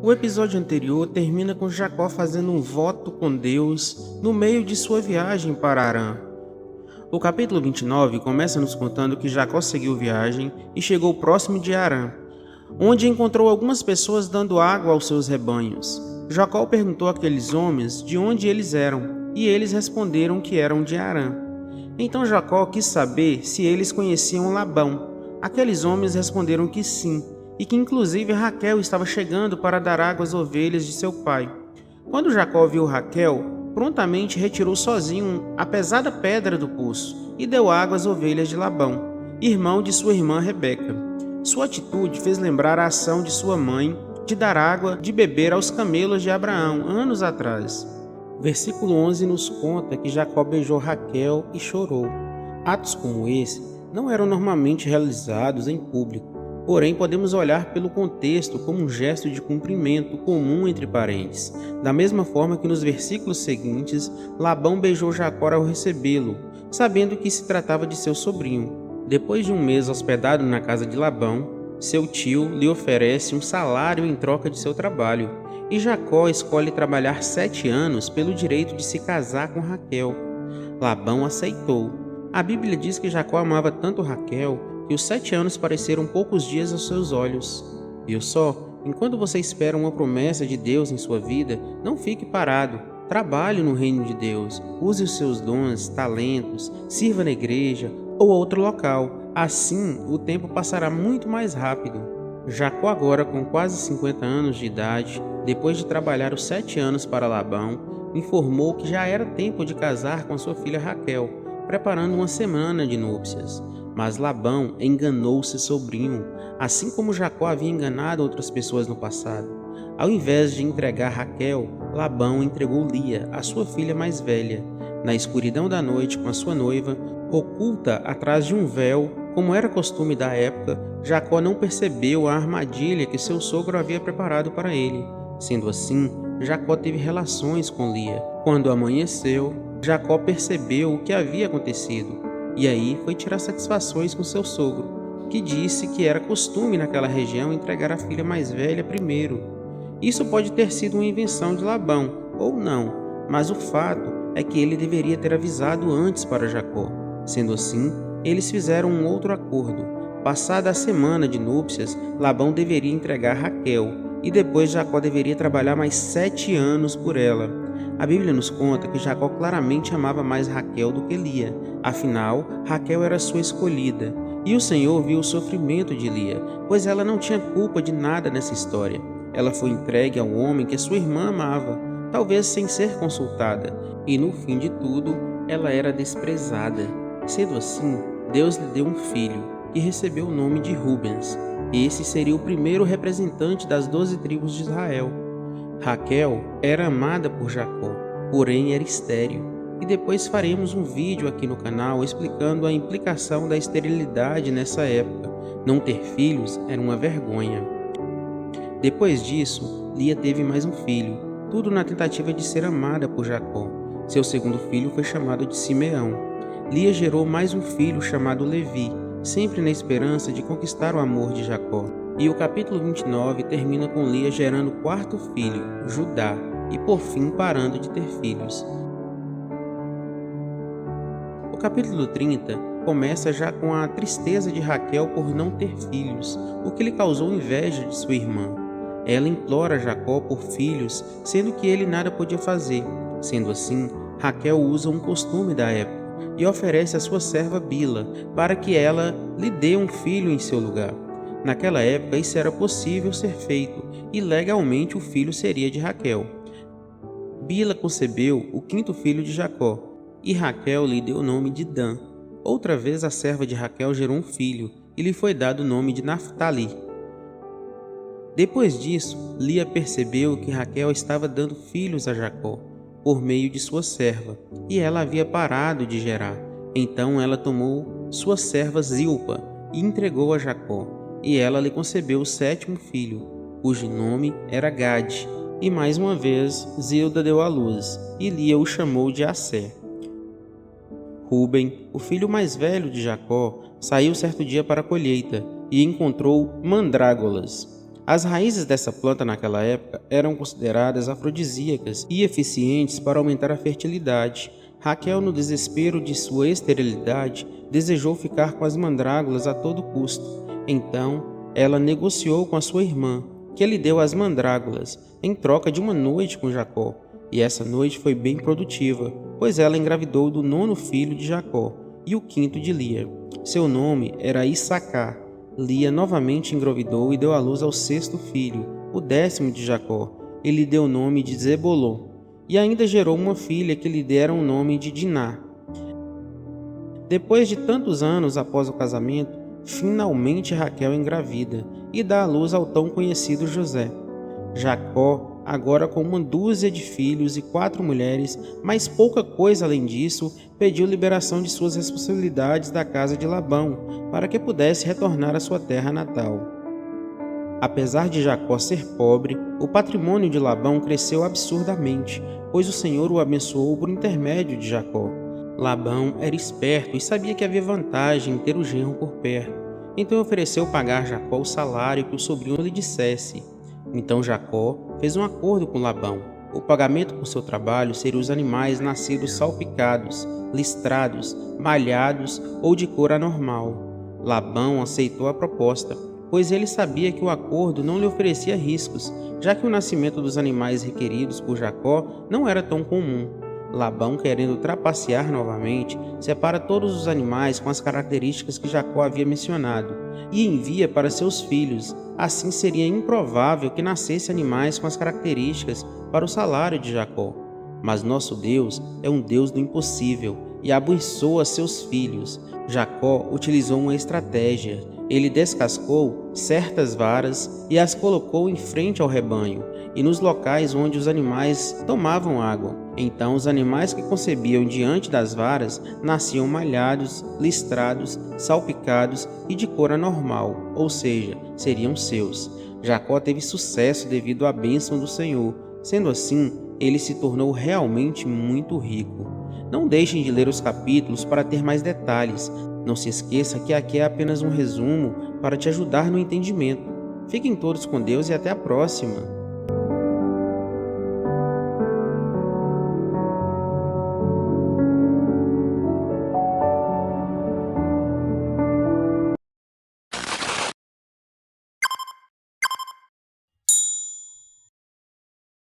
O episódio anterior termina com Jacó fazendo um voto com Deus no meio de sua viagem para Harã. O capítulo 29 começa nos contando que Jacó seguiu viagem e chegou próximo de Harã, onde encontrou algumas pessoas dando água aos seus rebanhos. Jacó perguntou àqueles homens de onde eles eram, e eles responderam que eram de Harã. Então Jacó quis saber se eles conheciam Labão. Aqueles homens responderam que sim, e que inclusive Raquel estava chegando para dar água às ovelhas de seu pai. Quando Jacó viu Raquel, prontamente retirou sozinho a pesada pedra do poço e deu água às ovelhas de Labão, irmão de sua irmã Rebeca. Sua atitude fez lembrar a ação de sua mãe de dar água de beber aos camelos de Abraão anos atrás. Versículo 11 nos conta que Jacó beijou Raquel e chorou. Atos como esse não eram normalmente realizados em público, porém podemos olhar pelo contexto como um gesto de cumprimento comum entre parentes. Da mesma forma que nos versículos seguintes, Labão beijou Jacó ao recebê-lo, sabendo que se tratava de seu sobrinho. Depois de um mês hospedado na casa de Labão, seu tio lhe oferece um salário em troca de seu trabalho, e Jacó escolhe trabalhar 7 anos pelo direito de se casar com Raquel. Labão aceitou. A Bíblia diz que Jacó amava tanto Raquel que os 7 anos pareceram poucos dias aos seus olhos. Viu só? Enquanto você espera uma promessa de Deus em sua vida, não fique parado. Trabalhe no reino de Deus. Use os seus dons, talentos, sirva na igreja ou outro local. Assim, o tempo passará muito mais rápido. Jacó, agora com quase 50 anos de idade, depois de trabalhar os 7 anos para Labão, informou que já era tempo de casar com sua filha Raquel, preparando uma semana de núpcias. Mas Labão enganou seu sobrinho, assim como Jacó havia enganado outras pessoas no passado. Ao invés de entregar Raquel, Labão entregou Lia, a sua filha mais velha. Na escuridão da noite, com a sua noiva, oculta atrás de um véu, como era costume da época, Jacó não percebeu a armadilha que seu sogro havia preparado para ele. Sendo assim, Jacó teve relações com Lia. Quando amanheceu, Jacó percebeu o que havia acontecido, e aí foi tirar satisfações com seu sogro, que disse que era costume naquela região entregar a filha mais velha primeiro. Isso pode ter sido uma invenção de Labão, ou não, mas o fato é que ele deveria ter avisado antes para Jacó. Sendo assim, eles fizeram um outro acordo. Passada a semana de núpcias, Labão deveria entregar Raquel, e depois Jacó deveria trabalhar mais 7 anos por ela. A Bíblia nos conta que Jacó claramente amava mais Raquel do que Lia. Afinal, Raquel era sua escolhida. E o Senhor viu o sofrimento de Lia, pois ela não tinha culpa de nada nessa história. Ela foi entregue ao homem que sua irmã amava, talvez sem ser consultada. E no fim de tudo, ela era desprezada. Sendo assim, Deus lhe deu um filho, que recebeu o nome de Rubens. Esse seria o primeiro representante das 12 tribos de Israel. Raquel era amada por Jacó, porém era estéril, e depois faremos um vídeo aqui no canal explicando a implicação da esterilidade nessa época. Não ter filhos era uma vergonha. Depois disso, Lia teve mais um filho, tudo na tentativa de ser amada por Jacó. Seu segundo filho foi chamado de Simeão. Lia gerou mais um filho chamado Levi, sempre na esperança de conquistar o amor de Jacó. E o capítulo 29 termina com Lia gerando o quarto filho, Judá, e por fim parando de ter filhos. O capítulo 30 começa já com a tristeza de Raquel por não ter filhos, o que lhe causou inveja de sua irmã. Ela implora Jacó por filhos, sendo que ele nada podia fazer. Sendo assim, Raquel usa um costume da época e oferece a sua serva Bila para que ela lhe dê um filho em seu lugar. Naquela época isso era possível ser feito e legalmente o filho seria de Raquel. Bila concebeu o quinto filho de Jacó e Raquel lhe deu o nome de Dan. Outra vez a serva de Raquel gerou um filho e lhe foi dado o nome de Naftali. Depois disso, Lia percebeu que Raquel estava dando filhos a Jacó por meio de sua serva, e ela havia parado de gerar. Então ela tomou sua serva Zilpa e entregou a Jacó, e ela lhe concebeu o 7º filho, cujo nome era Gade. E mais uma vez Zilda deu à luz, e Lia o chamou de Assé. Ruben, o filho mais velho de Jacó, saiu certo dia para a colheita, e encontrou mandrágoras. As raízes dessa planta naquela época eram consideradas afrodisíacas e eficientes para aumentar a fertilidade. Raquel, no desespero de sua esterilidade, desejou ficar com as mandrágoras a todo custo. Então, ela negociou com a sua irmã, que lhe deu as mandrágoras, em troca de uma noite com Jacó. E essa noite foi bem produtiva, pois ela engravidou do 9º filho de Jacó e o 5º de Lia. Seu nome era Issacar. Lia novamente engravidou e deu à luz ao 6º filho, o 10º de Jacó, e lhe deu o nome de Zebulon. E ainda gerou uma filha que lhe deram o nome de Diná. Depois de tantos anos após o casamento, finalmente Raquel engravida e dá à luz ao tão conhecido José. Jacó, agora com uma dúzia de filhos e 4 mulheres, mas pouca coisa além disso, pediu liberação de suas responsabilidades da casa de Labão, para que pudesse retornar à sua terra natal. Apesar de Jacó ser pobre, o patrimônio de Labão cresceu absurdamente, pois o Senhor o abençoou por intermédio de Jacó. Labão era esperto e sabia que havia vantagem em ter o genro por perto, então ofereceu pagar Jacó o salário que o sobrinho lhe dissesse. Então Jacó fez um acordo com Labão. O pagamento por seu trabalho seria os animais nascidos salpicados, listrados, malhados ou de cor anormal. Labão aceitou a proposta, pois ele sabia que o acordo não lhe oferecia riscos, já que o nascimento dos animais requeridos por Jacó não era tão comum. Labão, querendo trapacear novamente, separa todos os animais com as características que Jacó havia mencionado e envia para seus filhos. Assim seria improvável que nascesse animais com as características para o salário de Jacó. Mas nosso Deus é um Deus do impossível e abençoa seus filhos. Jacó utilizou uma estratégia. Ele descascou certas varas e as colocou em frente ao rebanho e nos locais onde os animais tomavam água. Então os animais que concebiam diante das varas nasciam malhados, listrados, salpicados e de cor anormal, ou seja, seriam seus. Jacó teve sucesso devido à bênção do Senhor. Sendo assim, ele se tornou realmente muito rico. Não deixem de ler os capítulos para ter mais detalhes. Não se esqueça que aqui é apenas um resumo para te ajudar no entendimento. Fiquem todos com Deus e até a próxima!